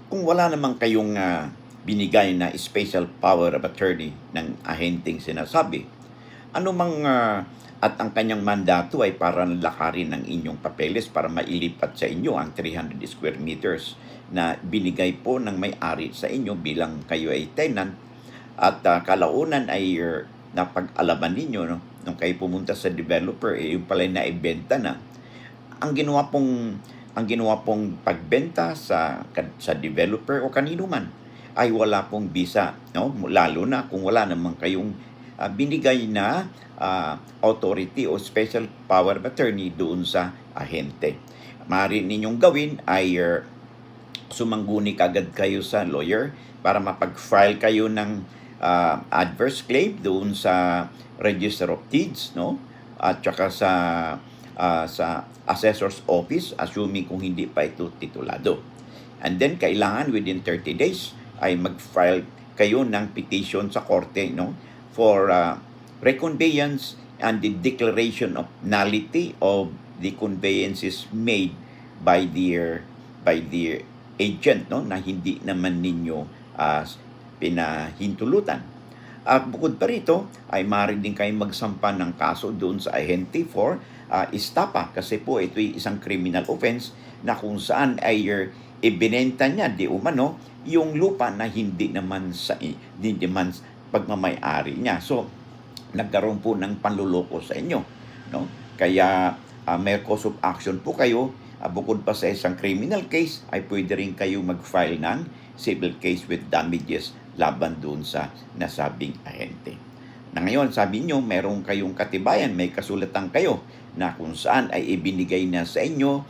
Kung wala naman kayong binigay na special power of attorney ng ahenteng sinasabi, ano mang at ang kanyang mandato ay para lakarin ang inyong papeles para mailipat sa inyo ang 300 square meters na binigay po ng may-ari sa inyo bilang kayo ay tenant at kalaunan ay napag-alaman ninyo, no, nung kayo pumunta sa developer, yung pala naibenta na. Ang ginawa pong pagbenta sa developer o kanino man ay wala pong visa, no? Lalo na kung wala naman kayong binigay na authority o special power of attorney doon sa ahente. Maaari ninyong gawin ay sumangguni kagad kayo sa lawyer para mapag-file kayo ng adverse claim doon sa Register of Deeds, no? At saka sa assessor's office, assuming kung hindi pa ito titulado. And then kailangan within 30 days ay mag-file kayo ng petition sa korte, no, for reconveyance and the declaration of nullity of the conveyances made by the agent, no, na hindi naman ninyo pinahintulutan. At bukod pa rito, ay maaari din kayong magsampa ng kaso doon sa ahente for estafa kasi po ito ay isang criminal offense na kung saan ay ibinenta niya di umano yung lupa na hindi naman pagmamay-ari niya. So, nagkaroon po ng panluloko sa inyo, no? Kaya may cause of action po kayo. Bukod pa sa isang criminal case, ay pwede rin kayo mag-file ng civil case with damages laban doon sa nasabing ahente. Na ngayon, sabi nyo, meron kayong katibayan, may kasulatan kayo na kung saan ay ibinigay na sa inyo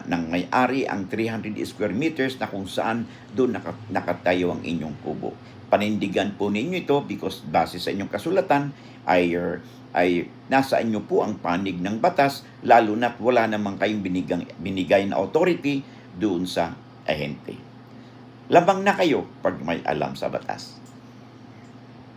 ng may-ari ang 300 square meters na kung saan doon nakatayo ang inyong kubo. Panindigan po ninyo ito because base sa inyong kasulatan ay nasa inyo po ang panig ng batas, lalo na't wala namang kayong binigay na authority doon sa ahente. Labang na kayo pag may alam sa batas.